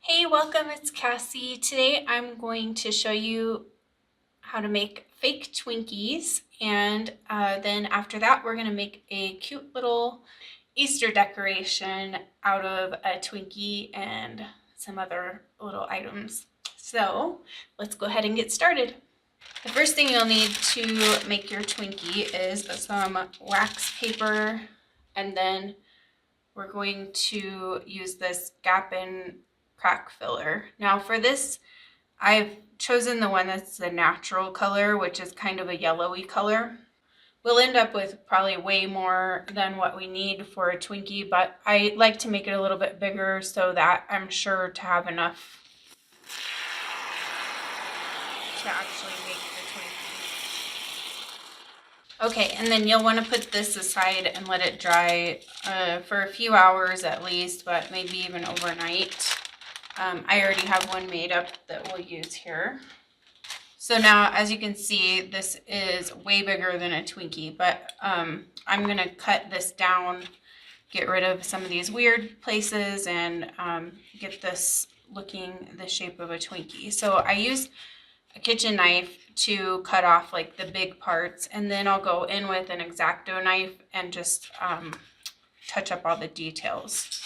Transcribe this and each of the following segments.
Hey, welcome, it's Cassie. Today I'm going to show you how to make fake Twinkies, and then after that we're going to make a cute little Easter decoration out of a Twinkie and some other little items. So let's go ahead and get started. The first thing you'll need to make your Twinkie is some wax paper, and then we're going to use this gap and crack filler. Now for this, I've chosen the one that's the natural color, which is kind of a yellowy color. We'll end up with probably way more than what we need for a Twinkie, but I like to make it a little bit bigger so that I'm sure to have enough to actually make the Twinkie. Okay, and then you'll want to put this aside and let it dry for a few hours at least, but maybe even overnight. I already have one made up that we'll use here. So now, as you can see, this is way bigger than a Twinkie, but I'm going to cut this down, get rid of some of these weird places, and get this looking the shape of a Twinkie. So I use a kitchen knife to cut off like the big parts, and then I'll go in with an X-Acto knife and just touch up all the details.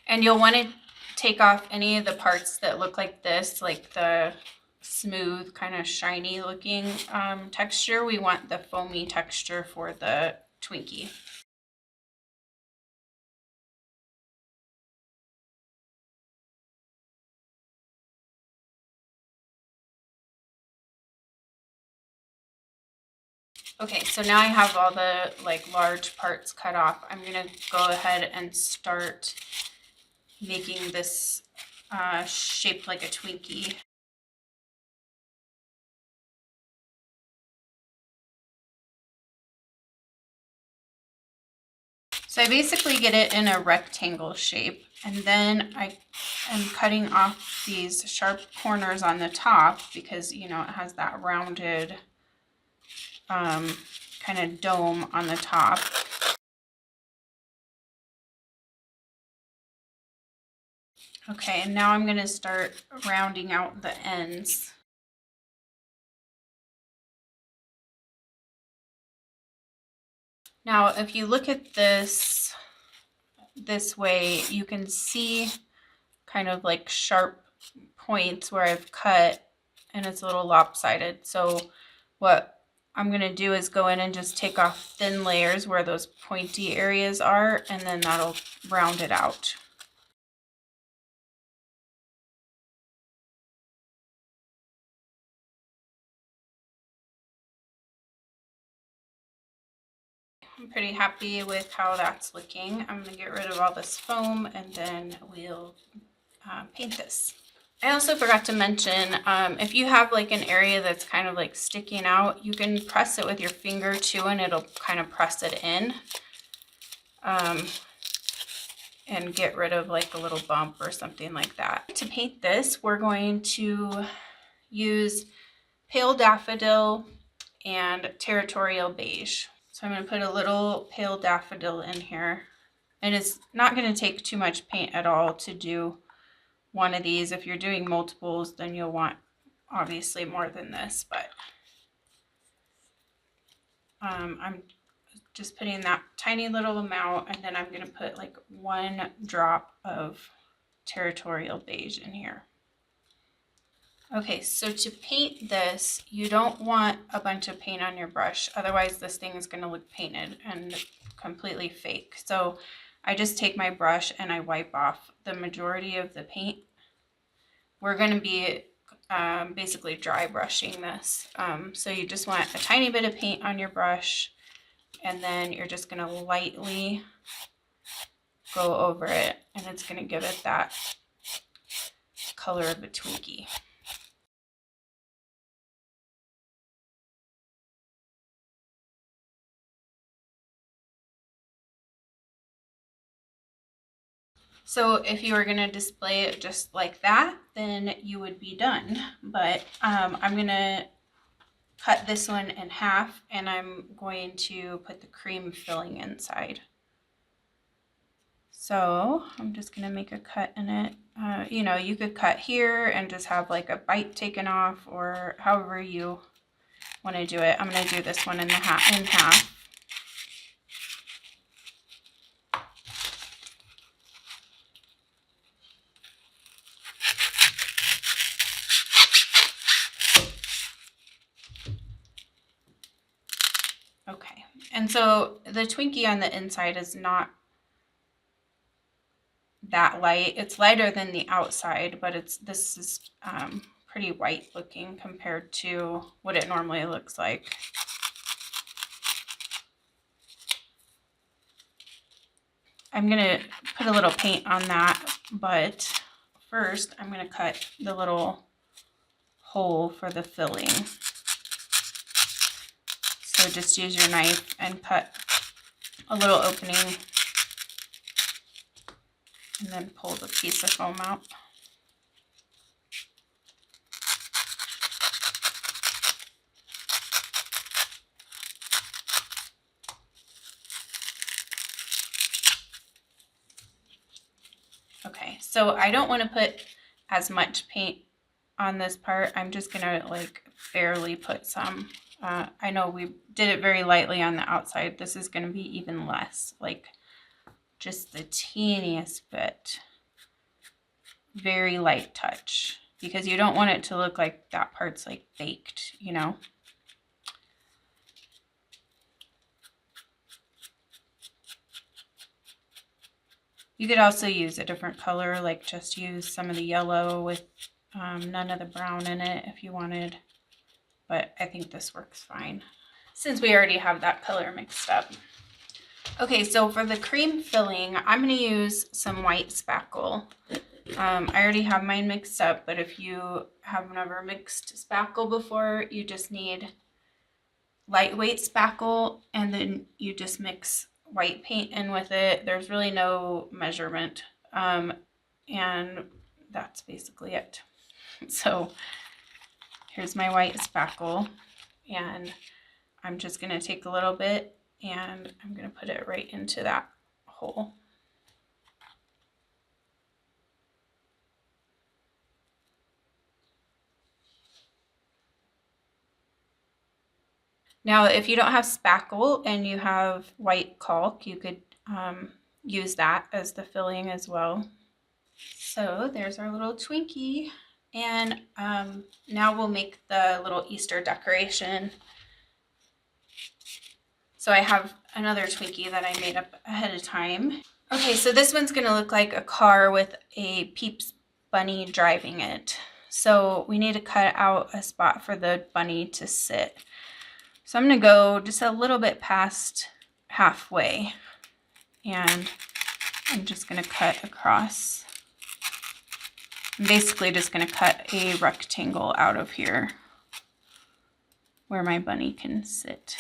And you'll want to take off any of the parts that look like this, like the smooth, kind of shiny looking texture. We want the foamy texture for the Twinkie. Okay, so now I have all the like large parts cut off. I'm gonna go ahead and start making this shaped like a Twinkie. So I basically get it in a rectangle shape, and then I am cutting off these sharp corners on the top because, you know, it has that rounded kind of dome on the top. Okay, and now I'm going to start rounding out the ends. Now, if you look at this way, you can see kind of like sharp points where I've cut, and it's a little lopsided. So what I'm going to do is go in and just take off thin layers where those pointy areas are, and then that'll round it out. I'm pretty happy with how that's looking. I'm going to get rid of all this foam, and then we'll paint this. I also forgot to mention, if you have like an area that's kind of like sticking out, you can press it with your finger too, and it'll kind of press it in and get rid of like a little bump or something like that. To paint this, we're going to use pale Daffodil and Territorial Beige. So I'm going to put a little pale Daffodil in here, and it's not going to take too much paint at all to do one of these. If you're doing multiples, then you'll want obviously more than this, but I'm just putting that tiny little amount, and then I'm going to put like 1 drop of Territorial Beige in here. Okay, so to paint this, you don't want a bunch of paint on your brush, otherwise this thing is going to look painted and completely fake. So I just take my brush and I wipe off the majority of the paint. We're going to be basically dry brushing this. So you just want a tiny bit of paint on your brush, and then you're just going to lightly go over it, and it's going to give it that color of a Twinkie. So if you were going to display it just like that, then you would be done. But I'm going to cut this one in half, and I'm going to put the cream filling inside. So I'm just going to make a cut in it. You know, you could cut here and just have like a bite taken off, or however you want to do it. I'm going to do this one in half. Okay, and so the Twinkie on the inside is not that light. It's lighter than the outside, but this is pretty white looking compared to what it normally looks like. I'm gonna put a little paint on that, but first I'm gonna cut the little hole for the filling. So just use your knife and cut a little opening and then pull the piece of foam out. Okay, so I don't want to put as much paint on this part. I'm just gonna like barely put some. I know we did it very lightly on the outside. This is gonna be even less, like just the teeniest bit. Very light touch, because you don't want it to look like that part's like baked, you know. You could also use a different color, like just use some of the yellow with none of the brown in it if you wanted, but I think this works fine since we already have that color mixed up. Okay, so for the cream filling, I'm going to use some white spackle. I already have mine mixed up, but if you have never mixed spackle before, you just need lightweight spackle, and then you just mix white paint in with it. There's really no measurement, and that's basically it. So here's my white spackle, and I'm just going to take a little bit and I'm going to put it right into that hole. Now, if you don't have spackle and you have white caulk, you could use that as the filling as well. So there's our little Twinkie, and now we'll make the little Easter decoration. So I have another Twinkie that I made up ahead of time. Okay, so this one's gonna look like a car with a Peeps bunny driving it. So we need to cut out a spot for the bunny to sit. So I'm gonna go just a little bit past halfway, and I'm just gonna cut across. I'm basically just gonna cut a rectangle out of here where my bunny can sit.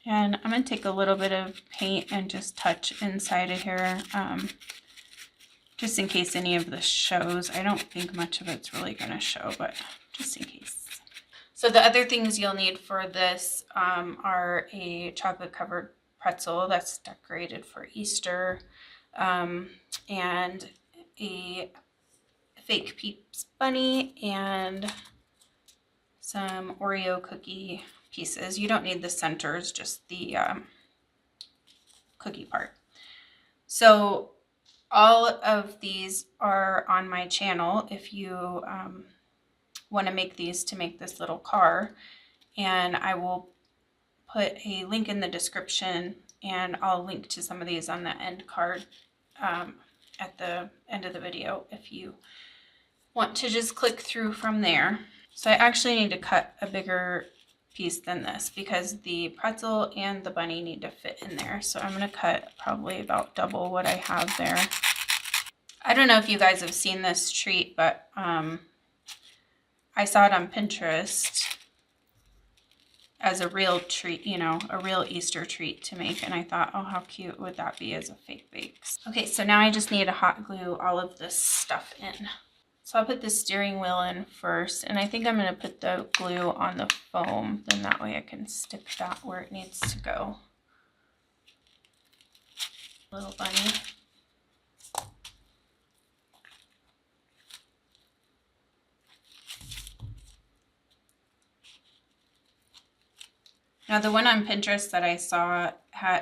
And I'm going to take a little bit of paint and just touch inside of here, just in case any of this shows. I don't think much of it's really going to show, but just in case. So the other things you'll need for this are a chocolate covered pretzel that's decorated for Easter, and a fake Peeps bunny, and some Oreo cookie pieces. You don't need the centers, just the cookie part. So all of these are on my channel if you want to make these to make this little car, and I will put a link in the description, and I'll link to some of these on the end card at the end of the video if you want to just click through from there. So I actually need to cut a bigger piece than this because the pretzel and the bunny need to fit in there. So I'm going to cut probably about double what I have there. I don't know if you guys have seen this treat, but I saw it on Pinterest as a real treat, you know, a real Easter treat to make. And I thought, oh, how cute would that be as a fake bake? Okay, so now I just need to hot glue all of this stuff in. So I'll put the steering wheel in first, and I think I'm gonna put the glue on the foam, then that way I can stick that where it needs to go. Little bunny. Now the one on Pinterest that I saw,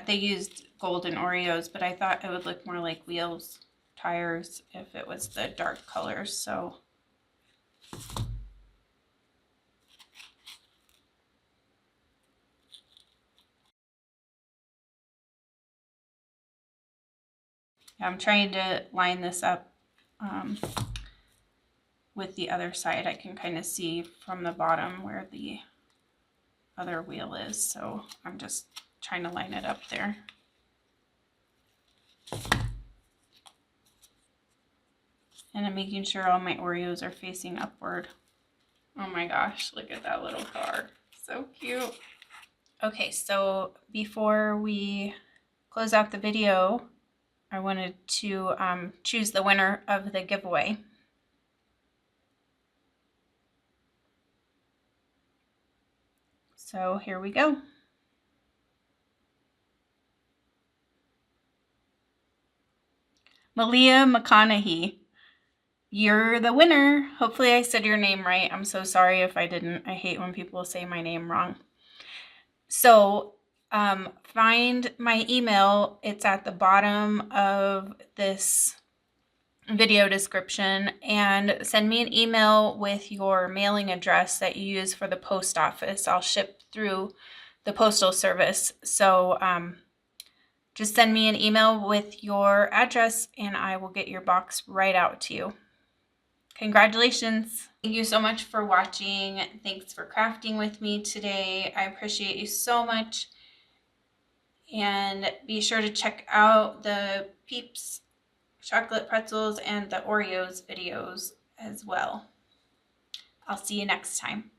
they used golden Oreos, but I thought it would look more like wheels, tires, if it was the dark colors, so. I'm trying to line this up with the other side. I can kind of see from the bottom where the other wheel is, so I'm just trying to line it up there. And I'm making sure all my Oreos are facing upward. Oh my gosh, look at that little car. So cute. Okay, so before we close out the video, I wanted to choose the winner of the giveaway. So here we go. Malia McConaughey, you're the winner. Hopefully I said your name right. I'm so sorry if I didn't. I hate when people say my name wrong. So find my email. It's at the bottom of this video description, and send me an email with your mailing address that you use for the post office. I'll ship through the postal service. So just send me an email with your address and I will get your box right out to you. Congratulations. Thank you so much for watching. Thanks for crafting with me today. I appreciate you so much. And be sure to check out the Peeps chocolate pretzels and the Oreos videos as well. I'll see you next time.